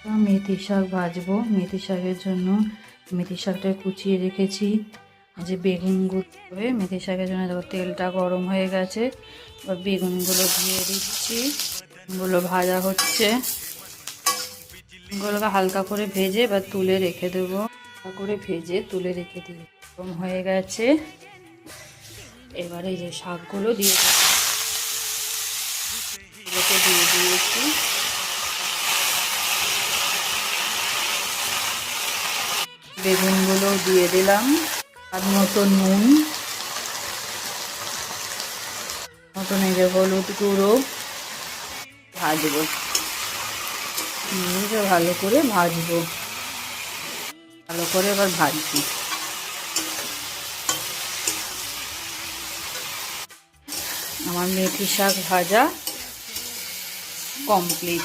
মেথি শাক ভাজবো। মেথি শাকের জন্য মেথি শাকটা কুচিয়ে রেখেছি। যে বেগুনগুলো হবে মেথি শাকের জন্য, দেখো তেলটা গরম হয়ে গেছে। এবার বেগুনগুলো দিয়ে দিচ্ছি, এগুলো ভাজা হচ্ছে। এগুলোকে হালকা করে ভেজে এবার তুলে রেখে দেবো। হালকা করে ভেজে তুলে রেখে দিই। গরম হয়ে গেছে, এবারে যে শাকগুলো দিয়ে দিয়েছি। বেগুনগুলো দিয়ে দিলাম, স্বাদ মতো নুন, মতন এই যে হলুদ গুঁড়ো, ভাজবো। ভালো করে ভাজবো, ভালো করে এবার ভাজছি। আমার মেথি শাক ভাজা কমপ্লিট।